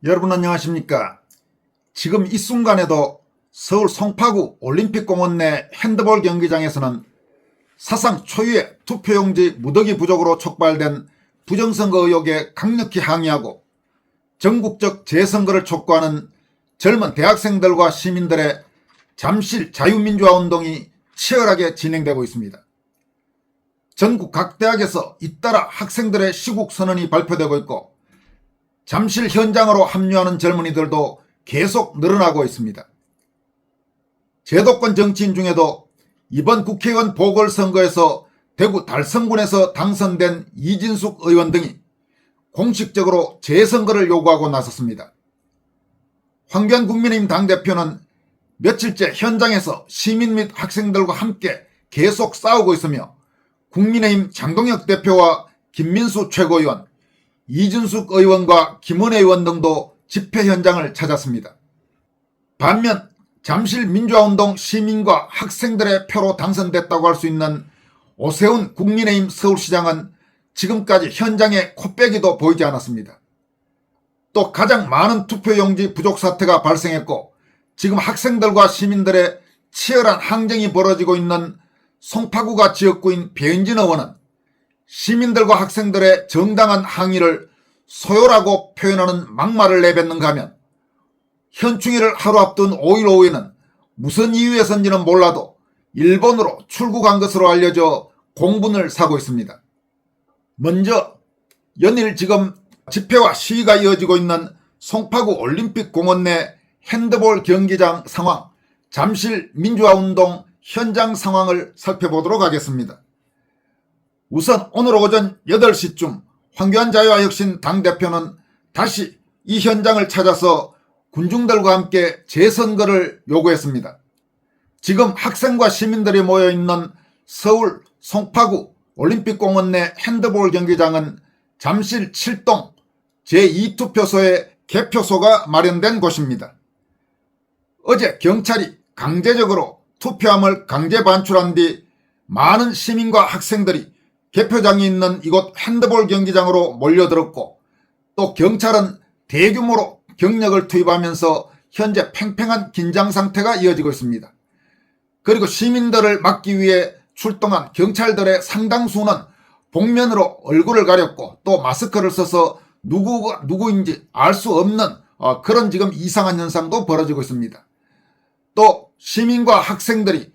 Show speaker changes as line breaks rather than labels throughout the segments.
여러분 안녕하십니까? 지금 이 순간에도 서울 송파구 올림픽공원 내 핸드볼 경기장에서는 사상 초유의 투표용지 무더기 부족으로 촉발된 부정선거 의혹에 강력히 항의하고 전국적 재선거를 촉구하는 젊은 대학생들과 시민들의 잠실 자유민주화운동이 치열하게 진행되고 있습니다. 전국 각 대학에서 잇따라 학생들의 시국선언이 발표되고 있고 잠실 현장으로 합류하는 젊은이들도 계속 늘어나고 있습니다. 제도권 정치인 중에도 이번 국회의원 보궐선거에서 대구 달성군에서 당선된 이진숙 의원 등이 공식적으로 재선거를 요구하고 나섰습니다. 황교안 국민의힘 당대표는 며칠째 현장에서 시민 및 학생들과 함께 계속 싸우고 있으며 국민의힘 장동혁 대표와 김민수 최고위원, 이준숙 의원과 김은혜 의원 등도 집회 현장을 찾았습니다. 반면 잠실 민주화운동 시민과 학생들의 표로 당선됐다고 할 수 있는 오세훈 국민의힘 서울시장은 지금까지 현장에 코빼기도 보이지 않았습니다. 또 가장 많은 투표용지 부족 사태가 발생했고 지금 학생들과 시민들의 치열한 항쟁이 벌어지고 있는 송파구가 지역구인 배은진 의원은 시민들과 학생들의 정당한 항의를 소요라고 표현하는 막말을 내뱉는가 하면 현충일을 하루 앞둔 5일 오후에는 무슨 이유에선지는 몰라도 일본으로 출국한 것으로 알려져 공분을 사고 있습니다. 먼저 연일 지금 집회와 시위가 이어지고 있는 송파구 올림픽공원 내 핸드볼 경기장 상황, 잠실 민주화운동 현장 상황을 살펴보도록 하겠습니다. 우선 오늘 오전 8시쯤 황교안 자유화혁신 당대표는 다시 이 현장을 찾아서 군중들과 함께 재선거를 요구했습니다. 지금 학생과 시민들이 모여있는 서울 송파구 올림픽공원 내 핸드볼 경기장은 잠실 7동 제2투표소에 개표소가 마련된 곳입니다. 어제 경찰이 강제적으로 투표함을 강제 반출한 뒤 많은 시민과 학생들이 개표장이 있는 이곳 핸드볼 경기장으로 몰려들었고 또 경찰은 대규모로 경력을 투입하면서 현재 팽팽한 긴장 상태가 이어지고 있습니다. 그리고 시민들을 막기 위해 출동한 경찰들의 상당수는 복면으로 얼굴을 가렸고 또 마스크를 써서 누구가 누구인지 알 수 없는 그런 지금 이상한 현상도 벌어지고 있습니다. 또 시민과 학생들이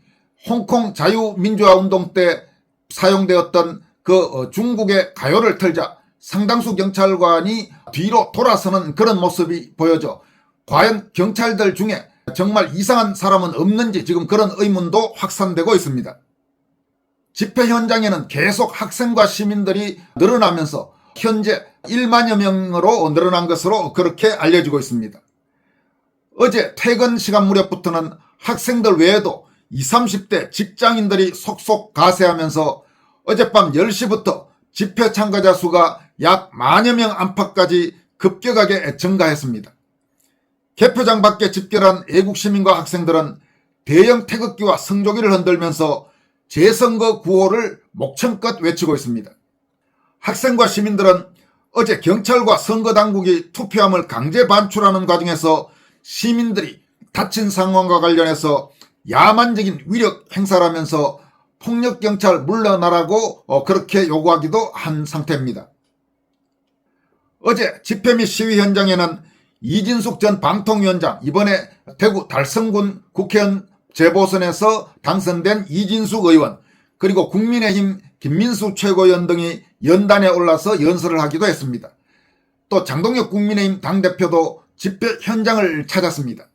홍콩 자유민주화운동 때 사용되었던 그 중국의 가요를 틀자 상당수 경찰관이 뒤로 돌아서는 그런 모습이 보여져 과연 경찰들 중에 정말 이상한 사람은 없는지 지금 그런 의문도 확산되고 있습니다. 집회 현장에는 계속 학생과 시민들이 늘어나면서 현재 1만여 명으로 늘어난 것으로 그렇게 알려지고 있습니다. 어제 퇴근 시간 무렵부터는 학생들 외에도 20, 30대 직장인들이 속속 가세하면서 어젯밤 10시부터 집회 참가자 수가 약 10,000여 명 안팎까지 급격하게 증가했습니다. 개표장 밖에 집결한 애국시민과 학생들은 대형 태극기와 성조기를 흔들면서 재선거 구호를 목청껏 외치고 있습니다. 학생과 시민들은 어제 경찰과 선거당국이 투표함을 강제 반출하는 과정에서 시민들이 다친 상황과 관련해서 야만적인 위력 행사를 하면서 폭력경찰 물러나라고 그렇게 요구하기도 한 상태입니다. 어제 집회 및 시위 현장에는 이진숙 전 방통위원장, 이번에 대구 달성군 국회의원 재보선에서 당선된 이진숙 의원, 그리고 국민의힘 김민수 최고위원 등이 연단에 올라서 연설을 하기도 했습니다. 또 장동혁 국민의힘 당대표도 집회 현장을 찾았습니다.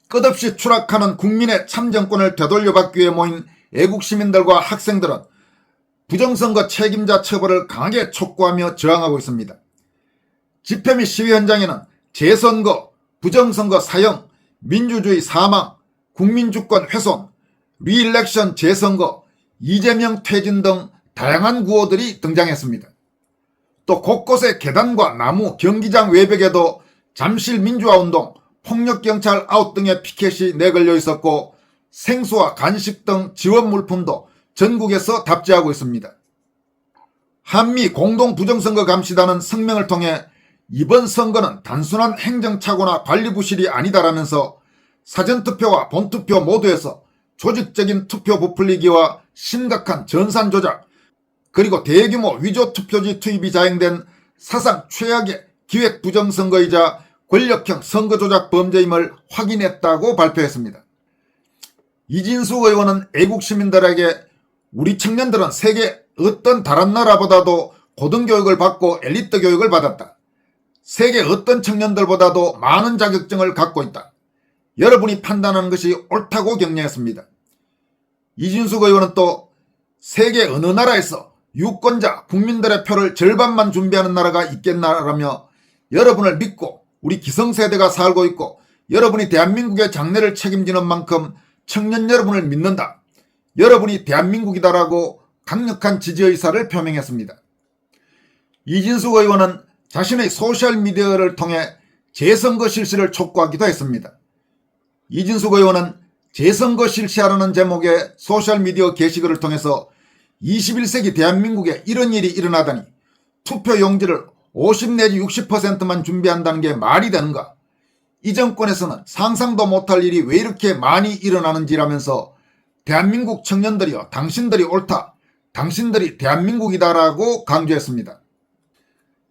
끝없이 추락하는 국민의 참정권을 되돌려받기 위해 모인 애국시민들과 학생들은 부정선거 책임자 처벌을 강하게 촉구하며 저항하고 있습니다. 집회 및 시위 현장에는 재선거, 부정선거 사형, 민주주의 사망, 국민주권 훼손, 리일렉션 재선거, 이재명 퇴진 등 다양한 구호들이 등장했습니다. 또 곳곳에 계단과 나무, 경기장 외벽에도 잠실 민주화운동, 폭력경찰 아웃 등의 피켓이 내걸려 있었고 생수와 간식 등 지원 물품도 전국에서 답지하고 있습니다. 한미 공동 부정선거 감시단은 성명을 통해 이번 선거는 단순한 행정착오나 관리부실이 아니다라면서 사전투표와 본투표 모두에서 조직적인 투표 부풀리기와 심각한 전산 조작, 그리고 대규모 위조 투표지 투입이 자행된 사상 최악의 기획 부정선거이자 권력형 선거조작 범죄임을 확인했다고 발표했습니다. 이진숙 의원은 애국 시민들에게 우리 청년들은 세계 어떤 다른 나라보다도 고등교육을 받고 엘리트 교육을 받았다. 세계 어떤 청년들보다도 많은 자격증을 갖고 있다. 여러분이 판단하는 것이 옳다고 격려했습니다. 이진숙 의원은 또 세계 어느 나라에서 유권자, 국민들의 표를 절반만 준비하는 나라가 있겠나라며 여러분을 믿고 우리 기성세대가 살고 있고 여러분이 대한민국의 장래를 책임지는 만큼 청년 여러분을 믿는다. 여러분이 대한민국이다라고 강력한 지지의사를 표명했습니다. 이진숙 의원은 자신의 소셜미디어를 통해 재선거 실시를 촉구하기도 했습니다. 이진숙 의원은 재선거 실시하라는 제목의 소셜미디어 게시글을 통해서 21세기 대한민국에 이런 일이 일어나다니 투표 용지를 50 내지 60%만 준비한다는 게 말이 되는가? 이 정권에서는 상상도 못할 일이 왜 이렇게 많이 일어나는지라면서 대한민국 청년들이여 당신들이 옳다. 당신들이 대한민국이다라고 강조했습니다.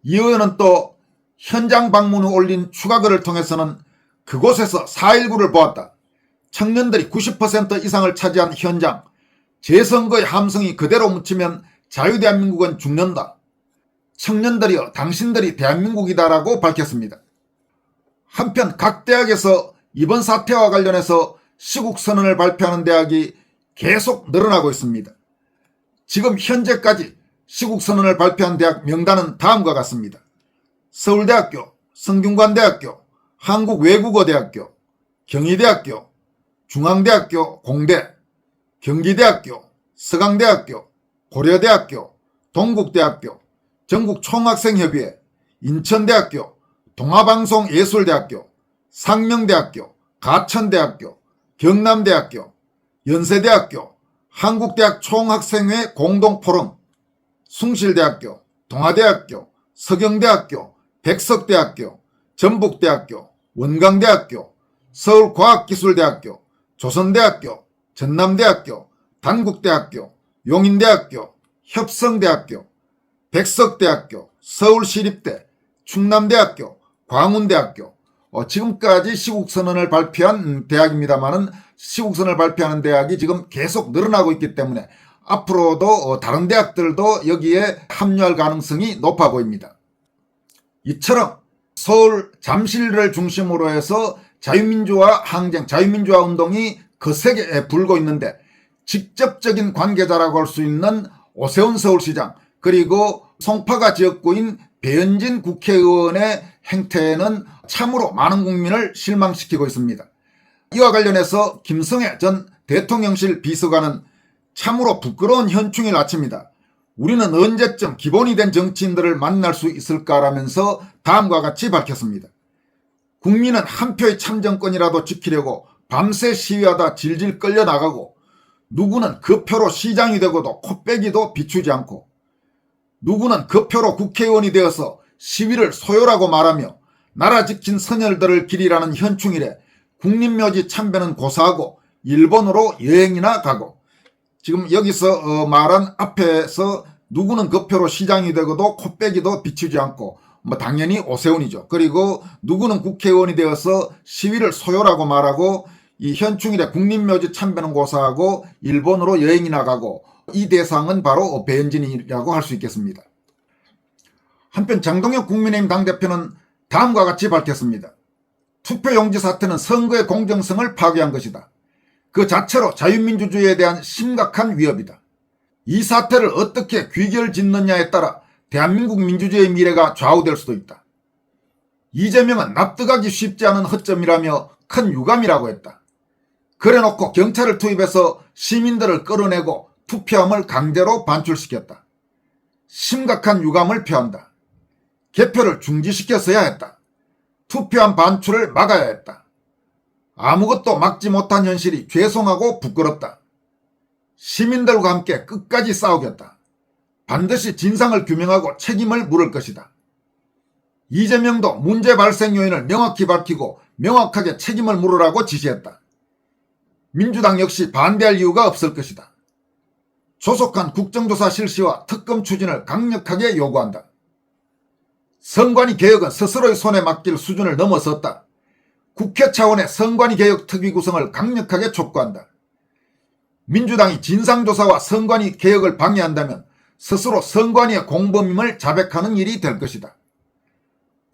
이 의원은 또 현장 방문 후 올린 추가글을 통해서는 그곳에서 4.19를 보았다. 청년들이 90% 이상을 차지한 현장, 재선거의 함성이 그대로 묻히면 자유대한민국은 죽는다. 청년들이여 당신들이 대한민국이다라고 밝혔습니다. 한편 각 대학에서 이번 사태와 관련해서 시국선언을 발표하는 대학이 계속 늘어나고 있습니다. 지금 현재까지 시국선언을 발표한 대학 명단은 다음과 같습니다. 서울대학교, 성균관대학교, 한국외국어대학교, 경희대학교, 중앙대학교 공대, 경기대학교, 서강대학교, 고려대학교, 동국대학교, 전국총학생협의회, 인천대학교, 동아방송예술대학교, 상명대학교, 가천대학교, 경남대학교, 연세대학교, 한국대학 총학생회 공동포럼, 숭실대학교, 동아대학교, 서경대학교, 백석대학교, 전북대학교, 원광대학교, 서울과학기술대학교, 조선대학교, 전남대학교, 단국대학교, 용인대학교, 협성대학교, 백석대학교, 서울시립대, 충남대학교, 광운대학교, 지금까지 시국선언을 발표한 대학입니다만은 시국선언을 발표하는 대학이 지금 계속 늘어나고 있기 때문에 앞으로도 다른 대학들도 여기에 합류할 가능성이 높아 보입니다. 이처럼 서울 잠실을 중심으로 해서 자유민주화 항쟁, 자유민주화 운동이 거세게 불고 있는데 직접적인 관계자라고 할 수 있는 오세훈 서울시장 그리고 송파가 지역구인 배현진 국회의원의 행태는 참으로 많은 국민을 실망시키고 있습니다. 이와 관련해서 김성애 전 대통령실 비서관은 참으로 부끄러운 현충일 아침이다. 우리는 언제쯤 기본이 된 정치인들을 만날 수 있을까라면서 다음과 같이 밝혔습니다. 국민은 한 표의 참정권이라도 지키려고 밤새 시위하다 질질 끌려나가고 누구는 그 표로 시장이 되고도 코빼기도 비추지 않고 누구는 그 표로 국회의원이 되어서 시위를 소요라고 말하며 나라 지킨 선열들을 기리라는 현충일에 국립묘지 참배는 고사하고 일본으로 여행이나 가고 지금 여기서 말한 앞에서 누구는 그 표로 시장이 되고도 코빼기도 비추지 않고 당연히 오세훈이죠. 그리고 누구는 국회의원이 되어서 시위를 소요라고 말하고 이 현충일에 국립묘지 참배는 고사하고 일본으로 여행이나 가고 이 대상은 바로 배현진이라고 할 수 있겠습니다. 한편 장동혁 국민의힘 당대표는 다음과 같이 밝혔습니다. 투표용지 사태는 선거의 공정성을 파괴한 것이다. 그 자체로 자유민주주의에 대한 심각한 위협이다. 이 사태를 어떻게 귀결짓느냐에 따라 대한민국 민주주의의 미래가 좌우될 수도 있다. 이재명은 납득하기 쉽지 않은 허점이라며 큰 유감이라고 했다. 그래놓고 경찰을 투입해서 시민들을 끌어내고 투표함을 강제로 반출시켰다. 심각한 유감을 표한다. 개표를 중지시켰어야 했다. 투표함 반출을 막아야 했다. 아무것도 막지 못한 현실이 죄송하고 부끄럽다. 시민들과 함께 끝까지 싸우겠다. 반드시 진상을 규명하고 책임을 물을 것이다. 이재명도 문제 발생 요인을 명확히 밝히고 명확하게 책임을 물으라고 지시했다. 민주당 역시 반대할 이유가 없을 것이다. 조속한 국정조사 실시와 특검 추진을 강력하게 요구한다. 선관위 개혁은 스스로의 손에 맡길 수준을 넘어섰다. 국회 차원의 선관위 개혁 특위 구성을 강력하게 촉구한다. 민주당이 진상조사와 선관위 개혁을 방해한다면 스스로 선관위의 공범임을 자백하는 일이 될 것이다.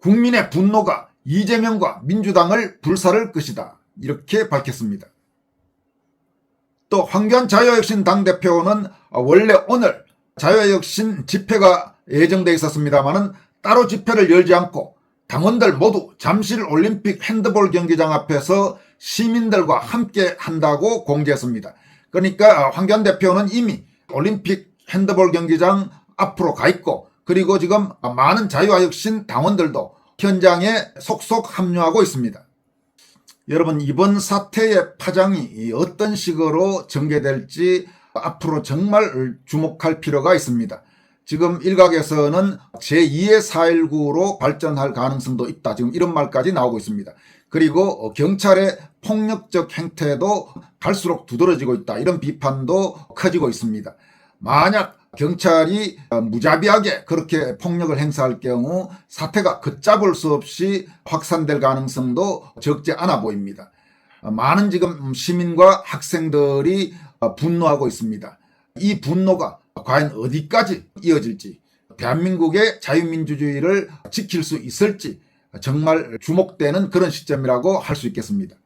국민의 분노가 이재명과 민주당을 불살를 것이다. 이렇게 밝혔습니다. 또 황교안 자유혁신 당대표는 원래 오늘 자유혁신 집회가 예정돼 있었습니다마는 따로 집회를 열지 않고 당원들 모두 잠실 올림픽 핸드볼 경기장 앞에서 시민들과 함께 한다고 공개했습니다. 그러니까 황교안 대표는 이미 올림픽 핸드볼 경기장 앞으로 가 있고, 그리고 지금 많은 자유혁신 당원들도 현장에 속속 합류하고 있습니다. 여러분, 이번 사태의 파장이 어떤 식으로 전개될지 앞으로 정말 주목할 필요가 있습니다. 지금 일각에서는 제2의 4.19로 발전할 가능성도 있다, 지금 이런 말까지 나오고 있습니다. 그리고 경찰의 폭력적 행태도 갈수록 두드러지고 있다, 이런 비판도 커지고 있습니다. 만약 경찰이 무자비하게 그렇게 폭력을 행사할 경우 사태가 걷잡을 수 없이 확산될 가능성도 적지 않아 보입니다. 많은 지금 시민과 학생들이 분노하고 있습니다. 이 분노가 과연 어디까지 이어질지, 대한민국의 자유민주주의를 지킬 수 있을지 정말 주목되는 그런 시점이라고 할 수 있겠습니다.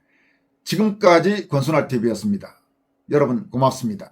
지금까지 권순할TV였습니다. 여러분 고맙습니다.